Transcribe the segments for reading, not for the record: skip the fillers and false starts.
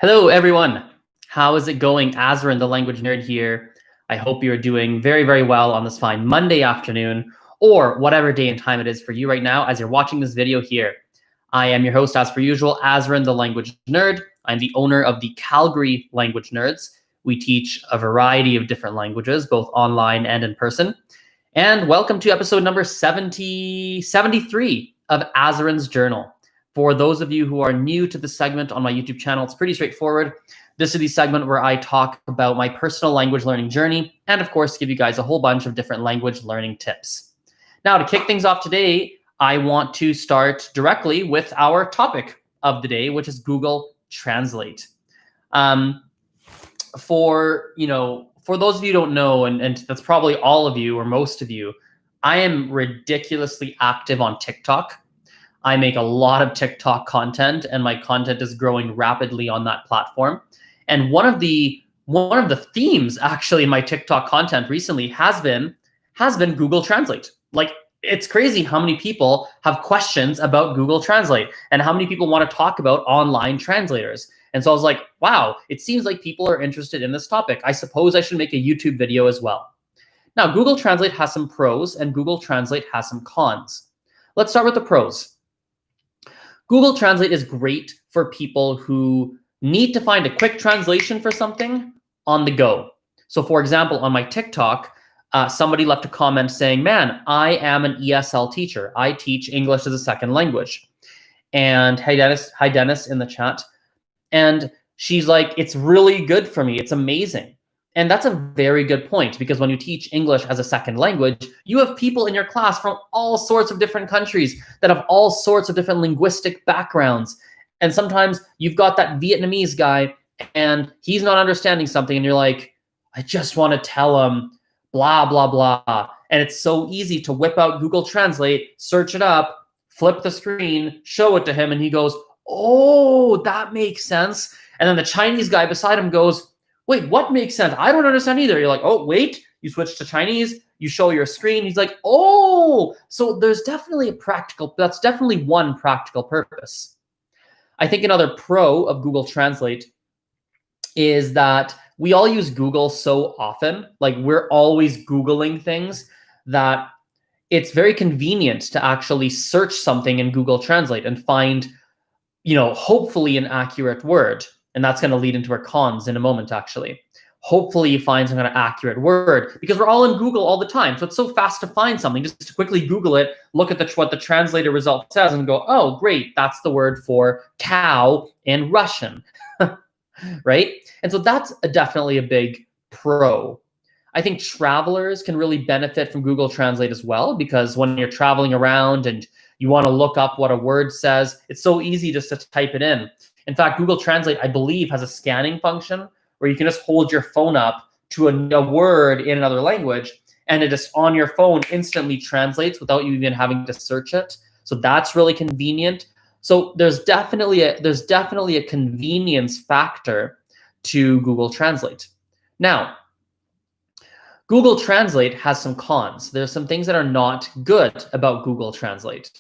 Hello, everyone. How is it going? Azren, the language nerd here. I hope you're doing very, very well on this fine Monday afternoon or whatever day and time it is for you right now as you're watching this video here. I am your host, as per usual, Azren, the language nerd. I'm the owner of the Calgary Language Nerds. We teach a variety of different languages, both online and in person. And welcome to episode number 73 of Azren's Journal. For those of you who are new to the segment on my YouTube channel, it's pretty straightforward. This is the segment where I talk about my personal language learning journey and, of course, give you guys a whole bunch of different language learning tips. Now, to kick things off today, I want to start directly with our topic of the day, which is Google Translate. For those of you who don't know, and that's probably all of you or most of you, I am ridiculously active on TikTok. I make a lot of TikTok content, and my content is growing rapidly on that platform. And one of the themes actually in my TikTok content recently has been Google Translate. Like, it's crazy how many people have questions about Google Translate and how many people want to talk about online translators. And so I was like, wow, it seems like people are interested in this topic. I suppose I should make a YouTube video as well. Now, Google Translate has some pros and Google Translate has some cons. Let's start with the pros. Google Translate is great for people who need to find a quick translation for something on the go. So for example, on my TikTok, somebody left a comment saying, man, I am an ESL teacher. I teach English as a second language. And hi Dennis in the chat. And she's like, it's really good for me. It's amazing. And that's a very good point, because when you teach English as a second language, you have people in your class from all sorts of different countries that have all sorts of different linguistic backgrounds. And sometimes you've got that Vietnamese guy and he's not understanding something and you're like, I just want to tell him blah, blah, blah. And it's so easy to whip out Google Translate, search it up, flip the screen, show it to him, and he goes, oh, that makes sense. And then the Chinese guy beside him goes, wait, what makes sense? I don't understand either. You're like, oh, wait, you switch to Chinese, you show your screen. He's like, oh, so there's definitely that's definitely one practical purpose. I think another pro of Google Translate is that we all use Google so often, like we're always Googling things, that it's very convenient to actually search something in Google Translate and find, hopefully an accurate word. And that's going to lead into our cons in a moment, actually. Hopefully you find some kind of accurate word, because we're all in Google all the time. So it's so fast to find something, just to quickly Google it, look at what the translator result says and go, oh, great, that's the word for cow in Russian, right? And so that's definitely a big pro. I think travelers can really benefit from Google Translate as well, because when you're traveling around and you want to look up what a word says, it's so easy just to type it in. In fact, Google Translate, I believe, has a scanning function where you can just hold your phone up to a word in another language, and it just on your phone instantly translates without you even having to search it. So that's really convenient. So there's definitely a convenience factor to Google Translate. Now, Google Translate has some cons. There's some things that are not good about Google Translate.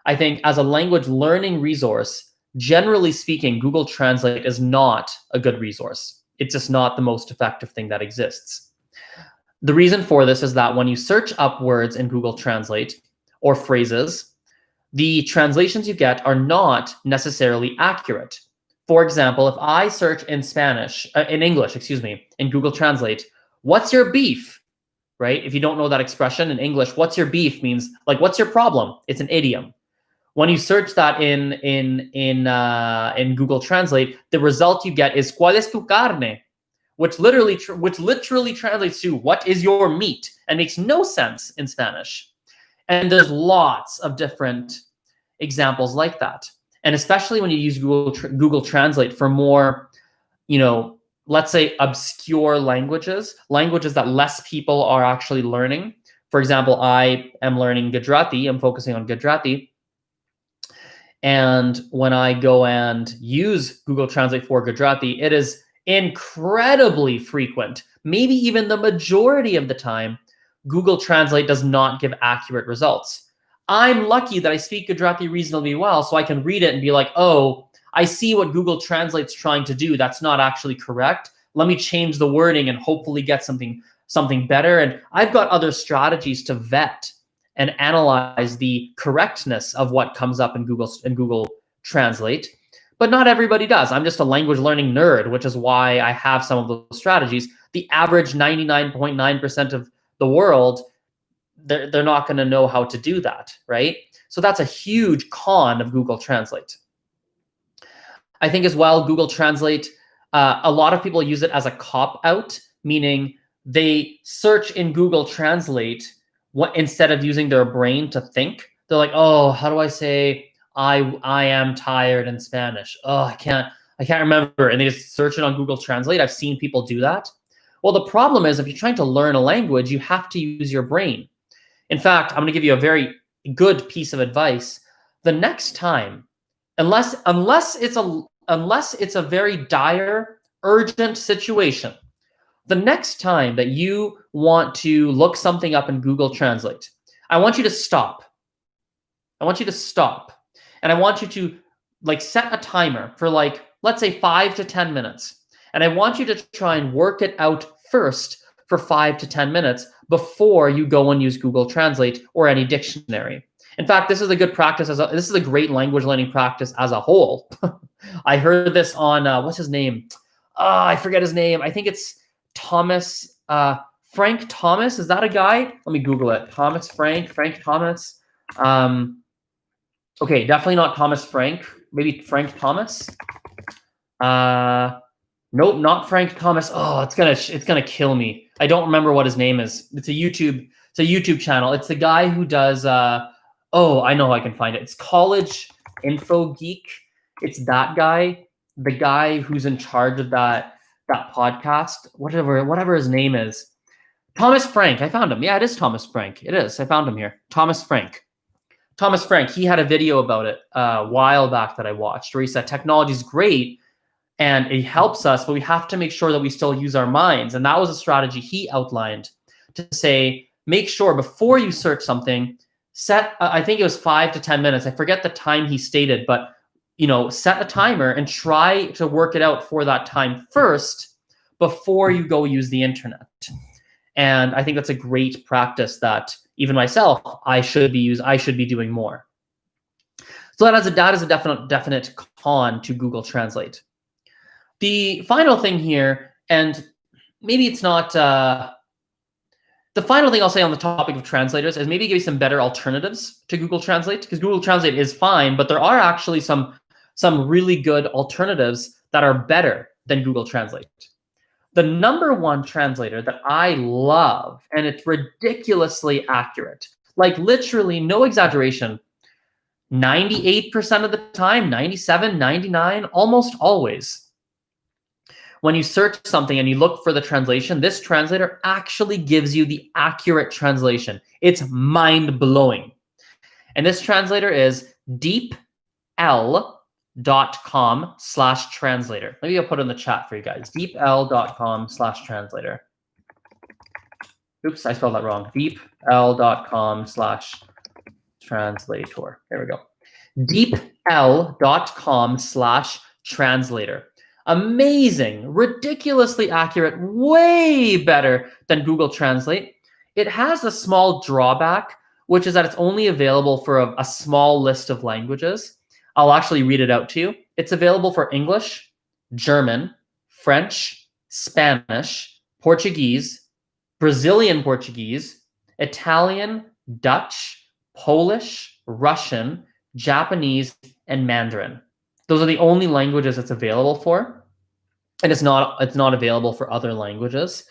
I think as a language learning resource, generally speaking, Google Translate is not a good resource. It's just not the most effective thing that exists. The reason for this is that when you search up words in Google Translate or phrases, the translations you get are not necessarily accurate. For example, if I search in English, in Google Translate, what's your beef, right? If you don't know that expression in English, what's your beef means like, what's your problem? It's an idiom. When you search that in Google Translate, the result you get is "¿Cuál es tu carne?", which literally translates to "What is your meat?" and makes no sense in Spanish. And there's lots of different examples like that. And especially when you use Google Translate for more, let's say obscure languages that less people are actually learning. For example, I am learning Gujarati. I'm focusing on Gujarati. And when I go and use Google Translate for Gujarati, it is incredibly frequent, maybe even the majority of the time, Google Translate does not give accurate results. I'm lucky that I speak Gujarati reasonably well, so I can read it and be like, oh, I see what Google Translate's trying to do. That's not actually correct. Let me change the wording and hopefully get something better. And I've got other strategies to vet and analyze the correctness of what comes up in Google Translate. But not everybody does. I'm just a language learning nerd, which is why I have some of those strategies. The average 99.9% of the world, they're not going to know how to do that, right? So that's a huge con of Google Translate. I think as well, Google Translate, a lot of people use it as a cop-out, meaning they search in Google Translate instead of using their brain to think. They're like, oh, how do I say I am tired in Spanish? Oh, I can't remember. And they just search it on Google Translate. I've seen people do that. Well, the problem is if you're trying to learn a language, you have to use your brain. In fact, I'm going to give you a very good piece of advice. The next time, unless it's a very dire, urgent situation, the next time that you want to look something up in Google Translate, I want you to stop. And I want you to set a timer for let's say 5 to 10 minutes. And I want you to try and work it out first for 5 to 10 minutes before you go and use Google Translate or any dictionary. In fact, this is a good practice. This is a great language learning practice as a whole. I heard this on, what's his name? I forget his name. I think it's Thomas, Frank Thomas. Is that a guy? Let me Google it. Frank Thomas. Okay, definitely not Thomas Frank. Maybe Frank Thomas. Nope, not Frank Thomas. Oh, it's gonna kill me. I don't remember what his name is. It's a YouTube channel. It's the guy who does oh, I know I can find it. It's College Info Geek. It's that guy, the guy who's in charge of that podcast, whatever his name is. Thomas Frank. I found him. Yeah, it is Thomas Frank. It is. I found him here. Thomas Frank. He had a video about it a while back that I watched where he said technology is great and it helps us, but we have to make sure that we still use our minds. And that was a strategy he outlined to say, make sure before you search something, set, I think it was 5 to 10 minutes. I forget the time he stated, but set a timer and try to work it out for that time first before you go use the internet. And I think that's a great practice that even myself, I should be doing more. So that is a definite con to Google Translate. The final thing here, and maybe it's not, the final thing I'll say on the topic of translators is maybe give you some better alternatives to Google Translate, because Google Translate is fine, but there are actually some really good alternatives that are better than Google Translate. The number one translator that I love, and it's ridiculously accurate, literally no exaggeration, 98% of the time, 97, 99, almost always. When you search something and you look for the translation, this translator actually gives you the accurate translation. It's mind-blowing. And this translator is deepl.com/translator. Maybe I'll put it in the chat for you guys. deepl.com/translator. Oops, I spelled that wrong. deepl.com/translator. There we go. deepl.com/translator. Amazing, ridiculously accurate, way better than Google Translate. It has a small drawback, which is that it's only available for a small list of languages. I'll actually read it out to you. It's available for English, German, French, Spanish, Portuguese, Brazilian Portuguese, Italian, Dutch, Polish, Russian, Japanese, and Mandarin. Those are the only languages it's available for, and it's not available for other languages.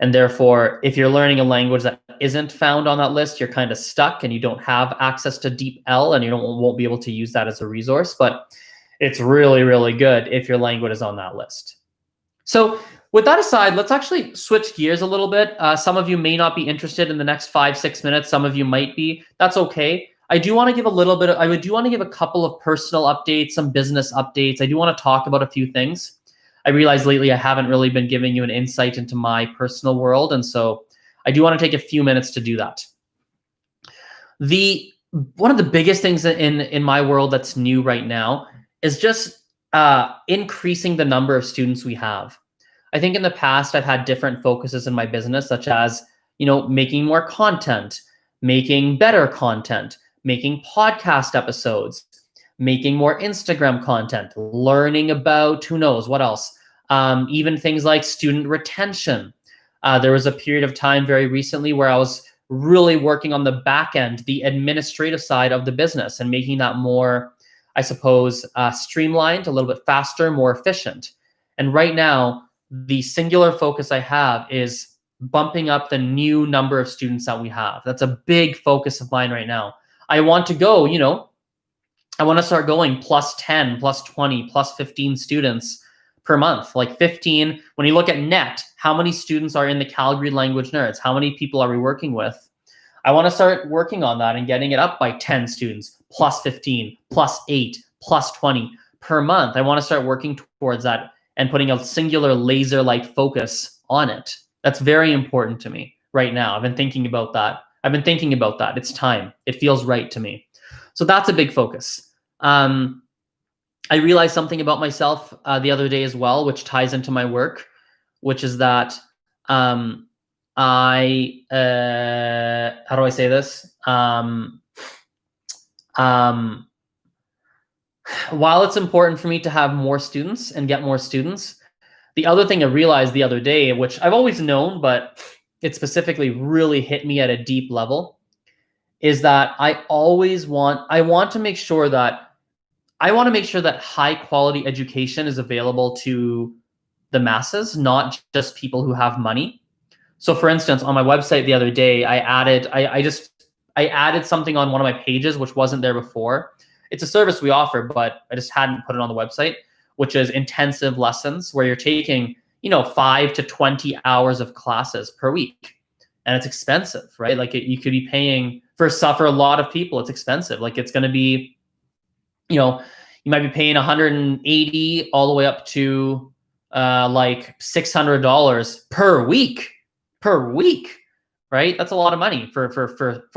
And therefore, if you're learning a language that isn't found on that list, you're kind of stuck and you don't have access to DeepL and you won't be able to use that as a resource. But it's really, really good if your language is on that list. So with that aside, let's actually switch gears a little bit. Some of you may not be interested in the next 5-6 minutes. Some of you might be. That's okay. I do want to give a couple of personal updates, some business updates. I do want to talk about a few things. I realized lately I haven't really been giving you an insight into my personal world, and so I do want to take a few minutes to do that. One of the biggest things in my world that's new right now is just increasing the number of students we have. I think in the past I've had different focuses in my business, such as, making more content, making better content, making podcast episodes, making more Instagram content, learning about who knows what else. Even things like student retention. There was a period of time very recently where I was really working on the back end, the administrative side of the business, and making that more, I suppose, streamlined, a little bit faster, more efficient. And right now, the singular focus I have is bumping up the new number of students that we have. That's a big focus of mine right now. I want to go, I want to start going plus 10, plus 20, plus 15 students per month. Like 15, when you look at net, how many students are in the Calgary Language Nerds? How many people are we working with? I want to start working on that and getting it up by 10 students, plus 15, plus 8, plus 20 per month. I want to start working towards that and putting a singular laser-like focus on it. That's very important to me right now. I've been thinking about that. It's time. It feels right to me. So that's a big focus. I realized something about myself the other day as well, which ties into my work, which is that how do I say this? While it's important for me to have more students and get more students, the other thing I realized the other day, which I've always known, but it specifically really hit me at a deep level, is that I want to make sure that high quality education is available to the masses, not just people who have money. So for instance, on my website the other day, I added something on one of my pages which wasn't there before. It's a service we offer, but I just hadn't put it on the website, which is intensive lessons, where you're taking, 5 to 20 hours of classes per week. And it's expensive, right? Like you could be paying for a lot of people, it's expensive. Like it's going to be, you might be paying $180 all the way up to like $600 per week, right? That's a lot of money for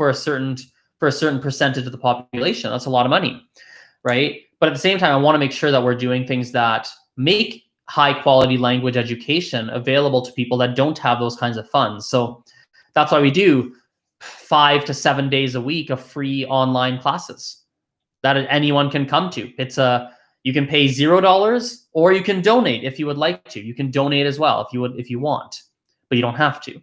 a certain percentage of the population. That's a lot of money, right? But at the same time, I want to make sure that we're doing things that make high quality language education available to people that don't have those kinds of funds. So that's why we do 5 to 7 days a week of free online classes that anyone can come to. You can pay $0 or you can donate if you would like to. You can donate as well if you want, but you don't have to.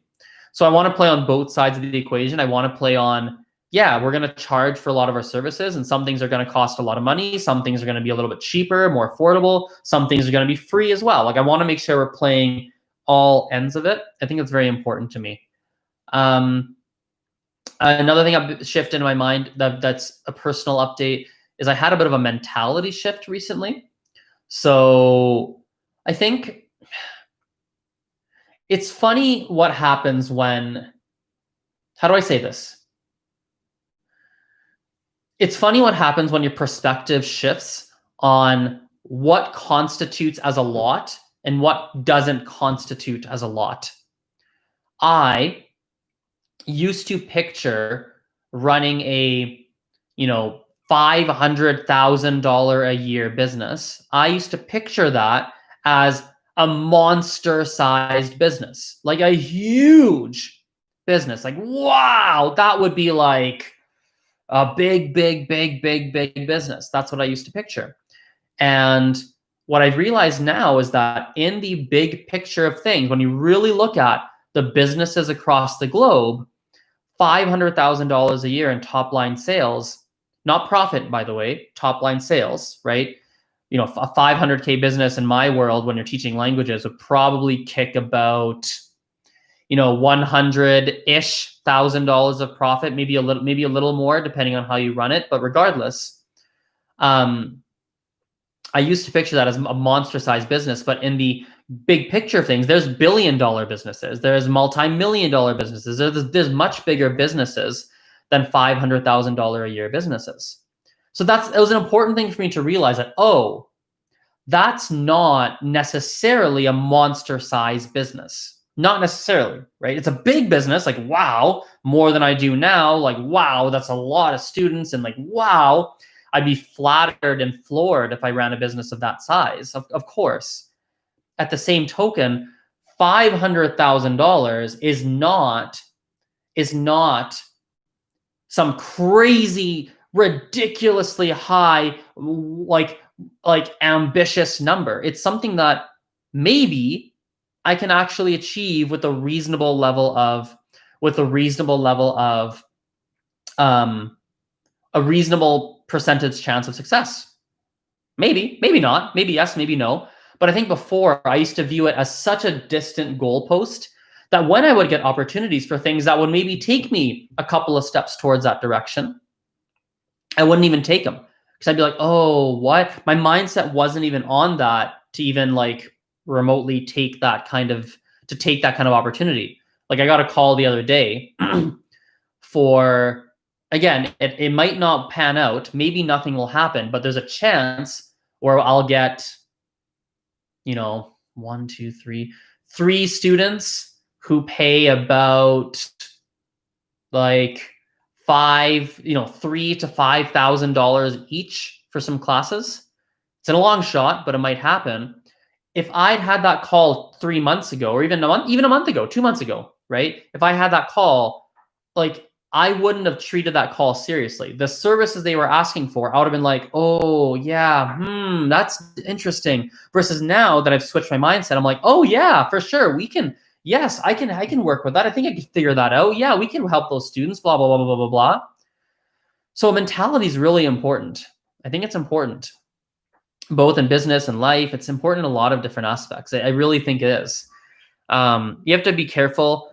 So I want to play on both sides of the equation. I want to play on, we're going to charge for a lot of our services, and some things are going to cost a lot of money. Some things are going to be a little bit cheaper, more affordable. Some things are going to be free as well. Like I want to make sure we're playing all ends of it. I think it's very important to me. Another thing I've shifted in my mind that's a personal update is I had a bit of a mentality shift recently. So I think it's funny what happens when, how do I say this? It's funny what happens when your perspective shifts on what constitutes as a lot and what doesn't constitute as a lot. I used to picture running a, $500,000 a year business. I used to picture that as a monster-sized business, like a huge business. Like, wow, that would be like a big business. That's what I used to picture. And what I've realized now is that in the big picture of things, when you really look at the businesses across the globe, $500,000 a year in top line sales, not profit, by the way, top line sales, right? A 500K business in my world, when you're teaching languages, would probably kick about, $100-ish thousand of profit, maybe a little more, depending on how you run it. But regardless, I used to picture that as a monster-sized business. But in the big picture of things, there's billion-dollar businesses, there's multi-million-dollar businesses, there's much bigger businesses than $500,000 a year businesses. So it was an important thing for me to realize that, that's not necessarily a monster-sized business. Not necessarily, right? It's a big business, like, wow, more than I do now. Like, wow, that's a lot of students. And like, wow, I'd be flattered and floored if I ran a business of that size, of course. At the same token, $500,000 is not some crazy, ridiculously high, like ambitious number. It's something that maybe I can actually achieve with a reasonable level of a reasonable percentage chance of success. Maybe not, maybe yes, maybe no. But I think before I used to view it as such a distant goalpost that when I would get opportunities for things that would maybe take me a couple of steps towards that direction, I wouldn't even take them, because I'd be like, oh, what? My mindset wasn't even on that to even like remotely take that kind of opportunity. Like I got a call the other day for, again, it might not pan out. Maybe nothing will happen, but there's a chance where I'll get, one, two, three students who pay about like $3,000 to $5,000 each for some classes. It's in a long shot, but it might happen. If I'd had that call 3 months ago, or even a month ago, 2 months ago, right? If I had that call, like I wouldn't have treated that call seriously. The services they were asking for, I would have been like, oh yeah, that's interesting. Versus now that I've switched my mindset, I'm like, oh yeah, for sure, yes, I can work with that. I think I can figure that out. Yeah, we can help those students, blah, blah, blah, blah, blah, blah. So mentality is really important. I think it's important, both in business and life. It's important in a lot of different aspects. I really think it is. You have to be careful.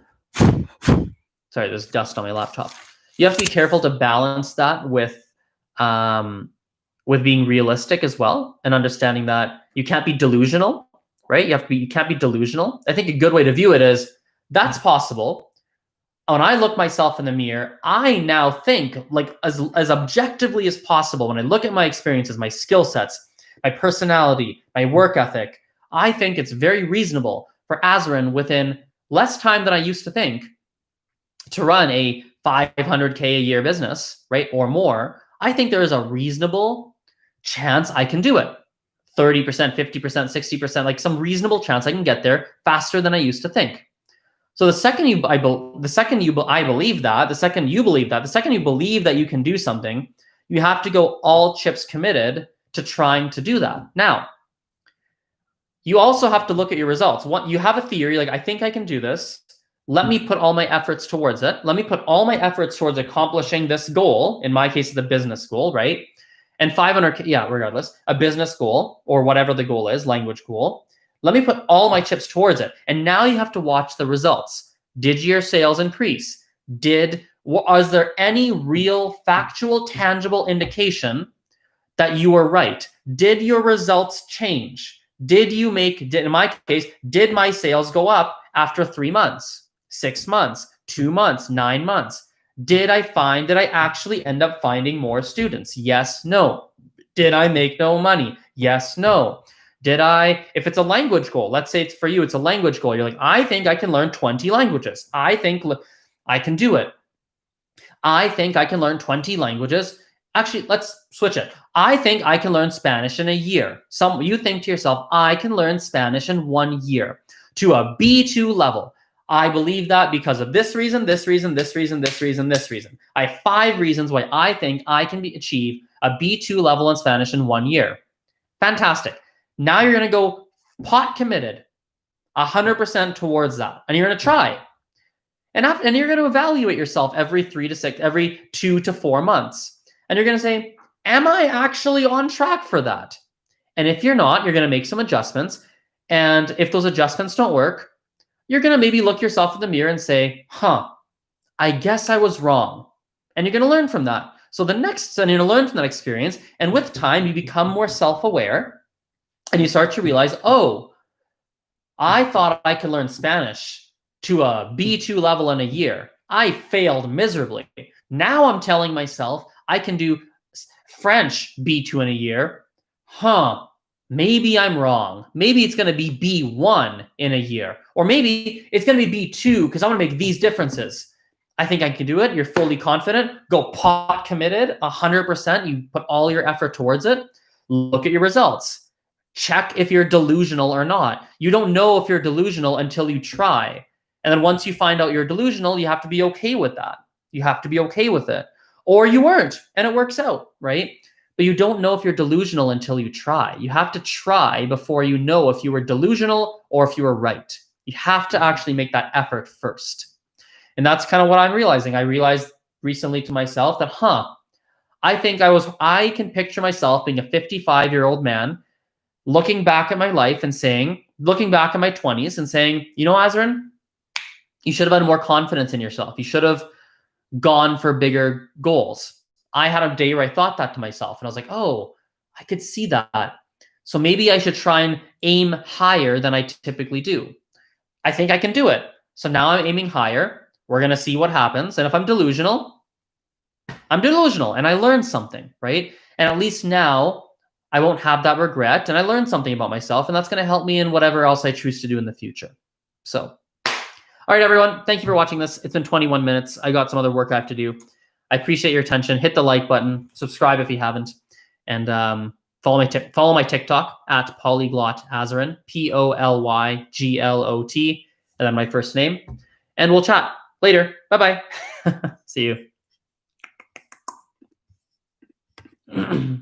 Sorry, there's dust on my laptop. You have to be careful to balance that with being realistic as well, and understanding that you can't be delusional, right? You can't be delusional. I think a good way to view it is that's possible. When I look myself in the mirror, I now think like as objectively as possible. When I look at my experiences, my skill sets, my personality, my work ethic, I think it's very reasonable for Azren within less time than I used to think to run a $500K a year business, right? Or more. I think there is a reasonable chance I can do it. 30%, 50%, 60%, like some reasonable chance I can get there faster than I used to think. So the second you believe that you can do something, you have to go all chips committed to trying to do that. Now, you also have to look at your results. You have a theory, like I think I can do this. Let me put all my efforts towards it. Let me put all my efforts towards accomplishing this goal. In my case, it's a business goal, right? And 500, regardless, a business goal or whatever the goal is, language goal. Let me put all my chips towards it. And now you have to watch the results. Did your sales increase? Was there any real, factual, tangible indication that you were right? Did your results change? In my case, did my sales go up after 3 months, 6 months, 2 months, 9 months? Did I actually end up finding more students? Yes, no. Did I make no money? Yes, no. If it's a language goal, let's say it's for you, it's a language goal. You're like, I think I can learn 20 languages. I think I can do it. I think I can learn 20 languages. Actually, let's switch it. I think I can learn Spanish in a year. You think to yourself, I can learn Spanish in 1 year to a B2 level. I believe that because of this reason, this reason, this reason, this reason, this reason. I have 5 reasons why I think I can achieve a B2 level in Spanish in 1 year. Fantastic. Now you're going to go pot committed 100% towards that. And you're going to try. And you're going to evaluate yourself every 2 to 4 months. And you're going to say, am I actually on track for that? And if you're not, you're going to make some adjustments. And if those adjustments don't work, you're going to maybe look yourself in the mirror and say, I guess I was wrong. And you're going to learn from that. So you're going to learn from that experience. And with time, you become more self-aware. And you start to realize, oh, I thought I could learn Spanish to a B2 level in a year. I failed miserably. Now I'm telling myself I can do French B2 in a year. Maybe I'm wrong. Maybe it's going to be B1 in a year. Or maybe it's going to be B2 because I want to make these differences. I think I can do it. You're fully confident. Go pot committed, 100%. You put all your effort towards it. Look at your results. Check if you're delusional or not. You don't know if you're delusional until you try. And then once you find out you're delusional, you have to be okay with that. You have to be okay with it. Or you weren't, and it works out, right? But you don't know if you're delusional until you try. You have to try before you know if you were delusional or if you were right. You have to actually make that effort first. And that's kind of what I'm realizing. I realized recently to myself that, I can picture myself being a 55-year-old man looking back at my life and saying, looking back at my 20s and saying, you know, Azren, you should have had more confidence in yourself. You should have gone for bigger goals. I had a day where I thought that to myself and I was like, oh, I could see that. So maybe I should try and aim higher than I typically do. I think I can do it. So now I'm aiming higher. We're going to see what happens. And if I'm delusional, I'm delusional and I learned something, right? And at least now I won't have that regret and I learned something about myself, and that's going to help me in whatever else I choose to do in the future. So, all right, everyone, thank you for watching this. It's been 21 minutes. I got some other work I have to do. I appreciate your attention. Hit the like button, subscribe if you haven't, and follow my TikTok at Polyglot Azren, POLYGLOT, and then my first name. And we'll chat later. Bye-bye. See you.